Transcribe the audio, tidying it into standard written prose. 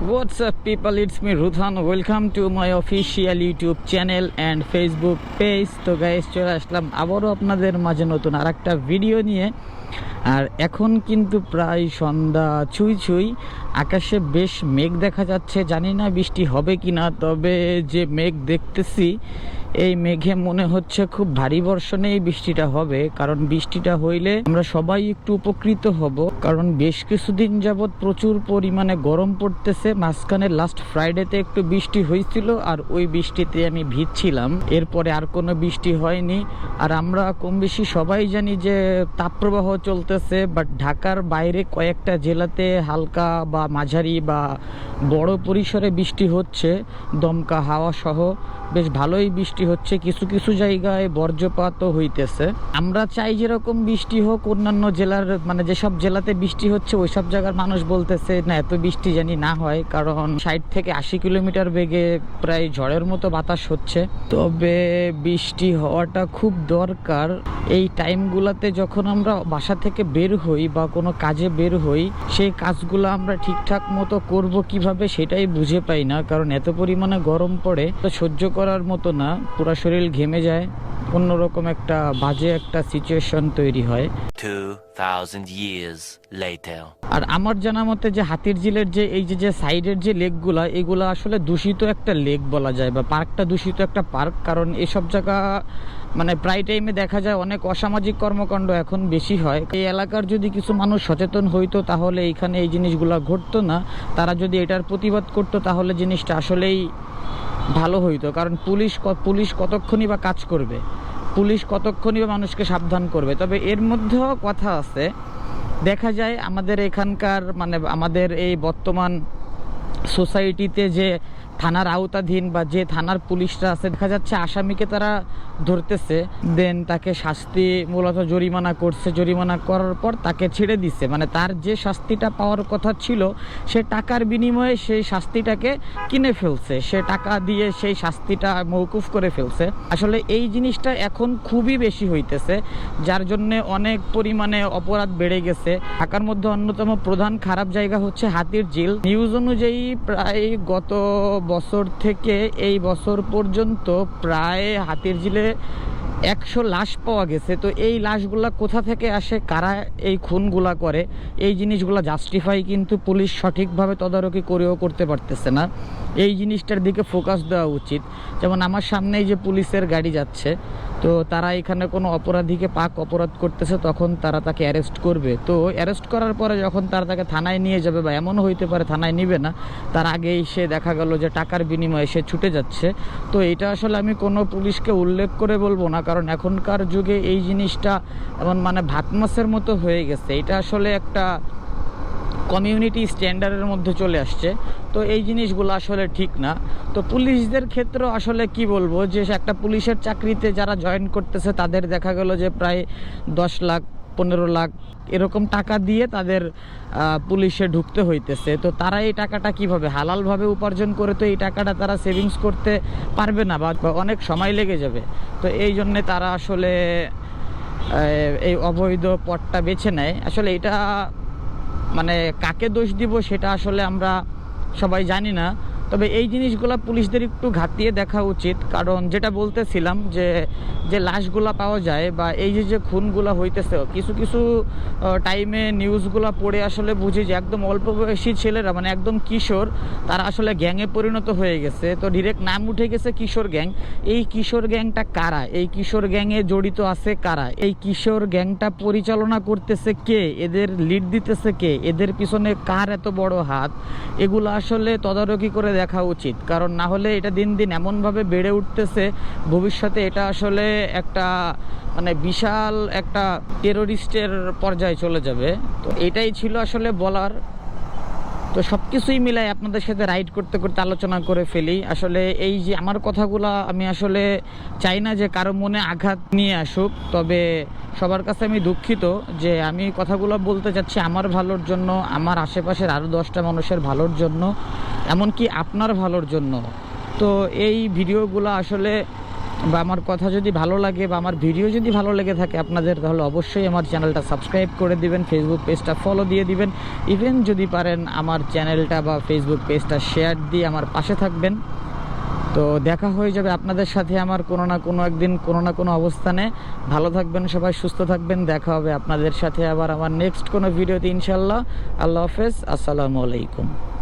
What's up people, it's me Rudhan. Welcome to my official YouTube channel and Facebook page. তো guys চলে আসলাম আবারও আপনাদের মাঝে নতুন আরেকটা ভিডিও নিয়ে। আর এখন কিন্তু প্রায় সন্ধ্যা ছুঁই ছুঁই, আকাশে বেশ মেঘ দেখা যাচ্ছে। জানি না বৃষ্টি হবে কিনা, তবে যে মেঘ দেখতেছি এই মেঘে মনে হচ্ছে খুব ভারী বর্ষণেই বৃষ্টিটা হবে। কারণ বৃষ্টিটা হইলে আমরা সবাই একটু উপকৃত হব, কারণ বেশ কিছুদিন যাবৎ প্রচুর পরিমাণে গরম পড়তেছে। মাঝখানে লাস্ট ফ্রাইডেতে একটু বৃষ্টি হয়েছিল, আর ওই বৃষ্টিতে আমি ভিজছিলাম। এরপরে আর কোনো বৃষ্টি হয়নি। আর আমরা কম বেশি সবাই জানি যে তাপপ্রবাহ চলতেছে, বাট ঢাকার বাইরে কয়েকটা জেলাতে হালকা বা মাঝারি বা বড় পরিসরে বৃষ্টি হচ্ছে, দমকা হাওয়া সহ বেশ ভালোই বৃষ্টি হচ্ছে। কিছু কিছু জায়গায় বজ্রপাতও হইতেছে। আমরা চাই যেরকম বৃষ্টি হোক, অন্যান্য জেলার মানে যেসব জেলাতে বৃষ্টি হচ্ছে ওইসব জায়গার মানুষ বলতেছে না এত বৃষ্টি জানি না হয়, কারণ 60 থেকে 80 কিলোমিটার বেগে প্রায় ঝড়ের মতো বাতাস হচ্ছে। তবে বৃষ্টি হওয়াটা খুব দরকার। এই টাইমগুলোতে যখন আমরা বাসা থেকে বের হই বা কোনো কাজে বের হই, সেই কাজগুলো আমরা ঠিকঠাক মতো করব কিভাবে সেটাই বুঝে পাই না। কারণ এত পরিমাণে গরম পড়ে, সহ্য করার মতো না, পুরো শরীর ঘেমে যায়, অন্যরকম একটা বাজে একটা সিচুয়েশন তৈরি হয়। 2000 years later. আর আমার জানা মতে যে হাতিরঝিলের যে এই যে সাইডের যে লেকগুলা, এগুলা আসলে দূষিত একটা লেক বলা যায়, বা পার্কটা দূষিত একটা পার্ক। কারণ এসব জায়গা মানে প্রায় টাইমে দেখা যায় অনেক অসামাজিক কর্মকাণ্ড এখন বেশি হয়। এই এলাকার যদি কিছু মানুষ সচেতন হইতো তাহলে এইখানে এই জিনিসগুলা ঘটতো না। তারা যদি এটার প্রতিবাদ করতো তাহলে জিনিসটা আসলেই ভালো হইতো। কারণ পুলিশ কতক্ষণই বা কাজ করবে, পুলিশ কতক্ষণই বা মানুষকে সাবধান করবে। তবে এর মধ্যেও কথা আছে, দেখা যায় আমাদের এখানকার মানে আমাদের এই বর্তমান সোসাইটিতে যে থানার আওতাধীন বা যে থানার পুলিশরা আছে, দেখা যাচ্ছে আসামিকে তারা ধরতেছে, দেন তাকে শাস্তি মূলত জরিমানা করছে, জরিমানা করার পর তাকে ছেড়ে দিচ্ছে। মানে তার যে শাস্তিটা পাওয়ার কথা ছিল সে টাকার বিনিময়ে সেই শাস্তিটাকে কিনে ফেলছে, সে টাকা দিয়ে সেই শাস্তিটা মওকুফ করে ফেলছে। আসলে এই জিনিসটা এখন খুবই বেশি হইতেছে, যার জন্য অনেক পরিমাণে অপরাধ বেড়ে গেছে। ঢাকার মধ্যে অন্যতম প্রধান খারাপ জায়গা হচ্ছে হাতিরঝিল। নিউজ অনুযায়ী প্রায় গত বছর থেকে এই বছর পর্যন্ত প্রায় হাতিরঝিলে 100 লাশ পাওয়া গেছে। তো এই লাশগুলা কোথা থেকে আসে, কারা এই খুনগুলা করে, এই জিনিসগুলা জাস্টিফাই কিন্তু পুলিশ সঠিকভাবে তদারকি করেও করতে পারতেছে না। এই জিনিসটার দিকে ফোকাস দেওয়া উচিত। যেমন আমার সামনেই যে পুলিশের গাড়ি যাচ্ছে, তো তারা এখানে কোনো অপরাধীকে অপরাধ করতেছে, তখন তারা তাকে অ্যারেস্ট করবে। তো অ্যারেস্ট করার পরে যখন তারা তাকে থানায় নিয়ে যাবে, বা এমনও হইতে পারে থানায় নিবে না, তার আগেই সে দেখা গেল যে টাকার বিনিময়ে সে ছুটে যাচ্ছে। তো এটা আসলে আমি কোনো পুলিশকে উল্লেখ করে বলবো না, কারণ এখনকার যুগে এই জিনিসটা এমন মানে ভাত মাছের মতো হয়ে গেছে। এটা আসলে একটা কমিউনিটি স্ট্যান্ডার্ডের মধ্যে চলে আসছে। তো এই জিনিসগুলো আসলে ঠিক না। তো পুলিশদের ক্ষেত্রেও আসলে কি বলবো, যে একটা পুলিশের চাকরিতে যারা জয়েন করতেছে তাদের দেখা গেল যে প্রায় 10 লাখ 15 লাখ এরকম টাকা দিয়ে তাদের পুলিশে ঢুকতে হইতেছে। তো তারা এই টাকাটা কিভাবে হালালভাবে উপার্জন করে, তো এই টাকাটা তারা সেভিংস করতে পারবে না, বা অনেক সময় লেগে যাবে। তো এই জন্যে তারা আসলে এই অবৈধ পথটা বেছে নেয়। আসলে এটা মানে কাকে দোষ দিব সেটা আসলে আমরা সবাই জানি না। তবে এই জিনিসগুলো পুলিশদের একটু ঘাটিয়ে দেখা উচিত। কারণ যেটা বলতেছিলাম, যে লাশগুলা পাওয়া যায় বা এই যে খুনগুলো হইতেছে, কিছু কিছু টাইমে নিউজগুলো পড়ে আসলে বুঝি যে একদম অল্প বয়সী ছেলেরা, মানে একদম কিশোর, তারা আসলে গ্যাংয়ে পরিণত হয়ে গেছে। তো ডিরেক্ট নাম উঠে গেছে কিশোর গ্যাং। এই কিশোর গ্যাংটা কারা, এই কিশোর গ্যাংয়ে জড়িত আছে কারা, এই কিশোর গ্যাংটা পরিচালনা করতেছে কে, এদের লিড দিতেছে কে, এদের পিছনে কার এত বড় হাত, এগুলো আসলে তদারকি করে দেখা উচিত। কারণ না হলে এটা দিন দিন এমনভাবে বেড়ে উঠতেছে, ভবিষ্যতে এটা আসলে একটা মানে বিশাল একটা টেরোরিস্টের পর্যায়ে চলে যাবে। তো এটাই ছিল আসলে বলার। তো সব কিছুই মিলাই আপনাদের সাথে রাইড করতে করতে আলোচনা করে ফেলি। আসলে এই যে আমার কথাগুলো আমি আসলে চাই না যে কারো মনে আঘাত নিয়ে আসুক। তবে সবার কাছে আমি দুঃখিত যে আমি কথাগুলো বলতে চাচ্ছি আমার ভালোর জন্য, আমার আশেপাশের আরও 10টা মানুষের ভালোর জন্য, এমনকি আপনার ভালোর জন্য। তো এই ভিডিওগুলো আসলে বা আমার কথা যদি ভালো লাগে বা আমার ভিডিও যদি ভালো লেগে থাকে আপনাদের, তাহলে অবশ্যই আমার চ্যানেলটা সাবস্ক্রাইব করে দিবেন, ফেসবুক পেজটা ফলো দিয়ে দিবেন, ইভেন যদি পারেন আমার চ্যানেলটা বা ফেসবুক পেজটা শেয়ার দিয়ে আমার পাশে থাকবেন। তো দেখা হয়ে যাবে আপনাদের সাথে আমার কোনো না কোনো একদিন, কোনো না কোনো অবস্থানে। ভালো থাকবেন সবাই, সুস্থ থাকবেন। দেখা হবে আপনাদের সাথে আবার আমার নেক্সট কোনো ভিডিওতে ইনশাল্লাহ। আল্লাহ হাফেজ, আসসালামু আলাইকুম।